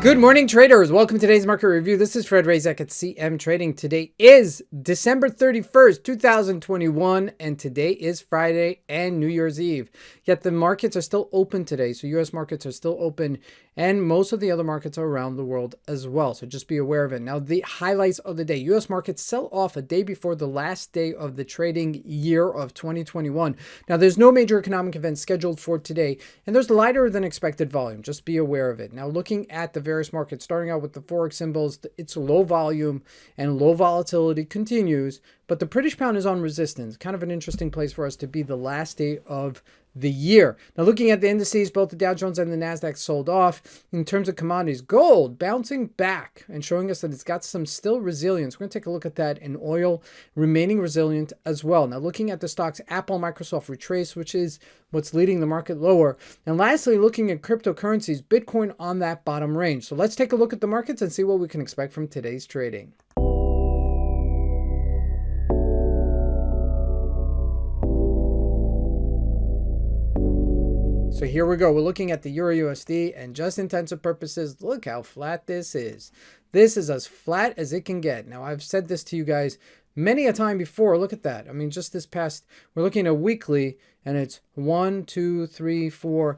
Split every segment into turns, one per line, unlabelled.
Good morning, traders. Welcome to today's market review. This is Fred Razak at CMTrading. Today is December 31st, 2021, and today is Friday and New Year's Eve. Yet the markets are still open today. So U.S. markets are still open, and most of the other markets are around the world as well. So just be aware of it. Now, the highlights of the day. U.S. markets sell off a day before the last day of the trading year of 2021. Now, there's no major economic event scheduled for today, and there's lighter than expected volume. Just be aware of it. Now, looking at the various markets, starting out with the Forex symbols, it's low volume and low volatility continues, but the British pound is on resistance. Kind of an interesting place for us to be the last day of the year. Now, looking at the indices, both the Dow Jones and the NASDAQ sold off. In terms of commodities, gold bouncing back and showing us that it's got some still resilience. We're going to take a look at that, in oil remaining resilient as well. Now, looking at the stocks, Apple, Microsoft retrace, which is what's leading the market lower. And lastly, looking at cryptocurrencies, Bitcoin on that bottom range. So let's take a look at the markets and see what we can expect from today's trading. So here we go. We're looking at the Eur Usd, and just intensive purposes, look how flat this is. This is as flat as it can get. Now, I've said this to you guys many a time before. Look at that. I mean, just this past, we're looking at weekly, and it's 1, 2, 3, 4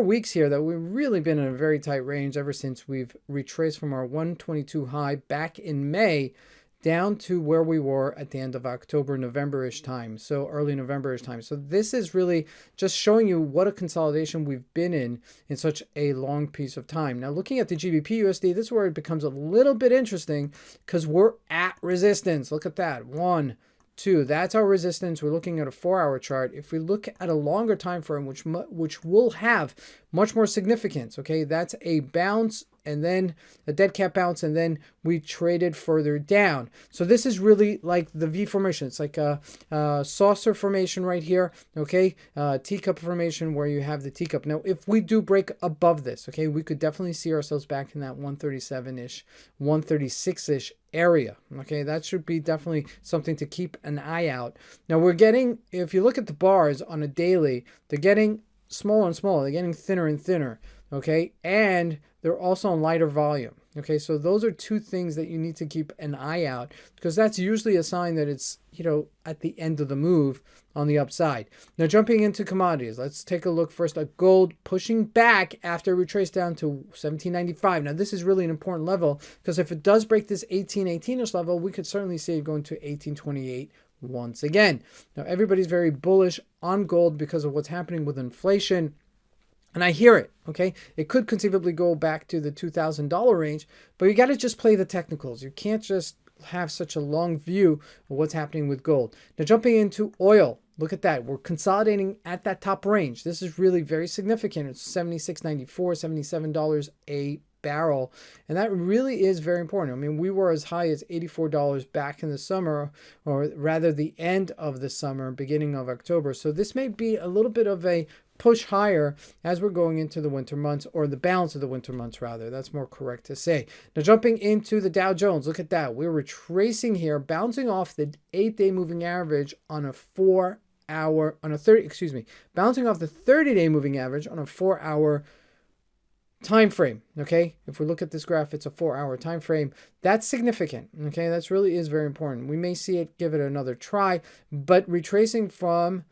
weeks here that we've really been in a very tight range ever since we've retraced from our 122 high back in May down to where we were at the end of October, November-ish time, so early November-ish time. So this is really just showing you what a consolidation we've been in such a long piece of time. Now, looking at the Gbp Usd, this is where it becomes a little bit interesting because we're at resistance. Look at that, 1, 2. That's our resistance. We're looking at a 4-hour chart. If we look at a longer time frame, which will have much more significance, okay, that's a bounce and then a dead cat bounce, and then we traded further down. So this is really like the V formation. It's like a saucer formation right here, okay, teacup formation where you have the teacup. Now, if we do break above this, okay, we could definitely see ourselves back in that 137-ish, 136-ish area. Okay, that should be definitely something to keep an eye out. Now, we're getting, if you look at the bars on a daily, they're getting smaller and smaller. They're getting thinner and thinner. Okay, and they're also on lighter volume. Okay, so those are two things that you need to keep an eye out, because that's usually a sign that it's, you know, at the end of the move on the upside. Now, jumping into commodities, let's take a look first at gold pushing back after we trace down to 1795. Now, this is really an important level, because if it does break this 1818-ish level, we could certainly see it going to 1828 once again. Now, everybody's very bullish on gold because of what's happening with inflation. And I hear it, okay? It could conceivably go back to the $2,000 range, but you got to just play the technicals. You can't just have such a long view of what's happening with gold. Now, jumping into oil, look at that. We're consolidating at that top range. This is really very significant. It's $76.94, $77 a barrel, and that really is very important. I mean, we were as high as $84 back in the summer, or rather the end of the summer, beginning of October. So this may be a little bit of a push higher as we're going into the winter months, or the balance of the winter months rather. That's more correct to say. Now, jumping into the Dow Jones, look at that. We're retracing here, bouncing off the 8-day moving average on a 4-hour, bouncing off the 30-day moving average on a 4-hour time frame. Okay, if we look at this graph, it's a 4-hour time frame. That's significant. Okay, that's really is very important. We may see it, give it another try, but retracing from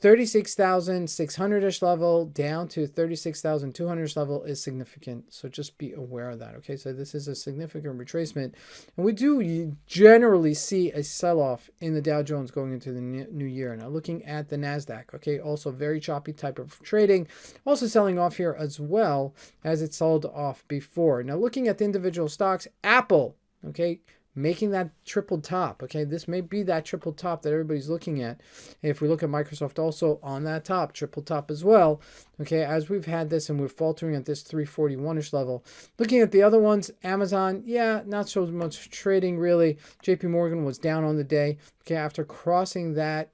36,600-ish level down to 36,200-ish level is significant. So just be aware of that. Okay, so this is a significant retracement. And we do generally see a sell-off in the Dow Jones going into the new year. Now, looking at the NASDAQ, okay, also very choppy type of trading. Also selling off here as well as it sold off before. Now, looking at the individual stocks, Apple, okay, making that triple top. Okay, this may be that triple top that everybody's looking at. If we look at Microsoft, also on that top, triple top as well. Okay, as we've had this and we're faltering at this 341-ish level. Looking at the other ones, Amazon, yeah, not so much trading really. JP Morgan was down on the day. Okay, after crossing that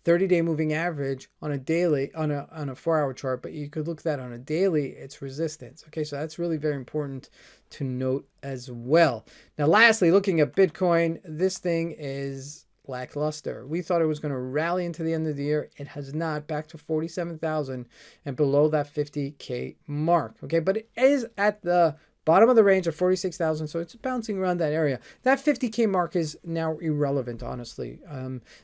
30-day moving average on a daily, on a 4-hour chart, but you could look at that on a daily, it's resistance. Okay, so that's really very important to note as well. Now, lastly, looking at Bitcoin, this thing is lackluster. We thought it was going to rally into the end of the year. It has not. Back to 47,000 and below that 50K mark. Okay, but it is at the bottom of the range of 46,000, so it's bouncing around that area. That 50K mark is now irrelevant, honestly.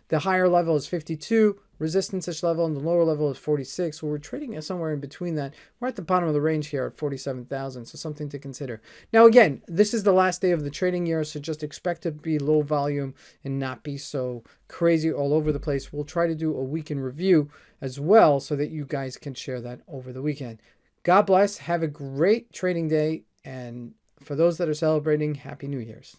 The higher level is 52, resistance-ish level, and the lower level is 46. So we're trading somewhere in between that. We're at the bottom of the range here at 47,000, so something to consider. Now, again, this is the last day of the trading year, so just expect to be low volume and not be so crazy all over the place. We'll try to do a weekend review as well so that you guys can share that over the weekend. God bless. Have a great trading day. And for those that are celebrating, Happy New Year's.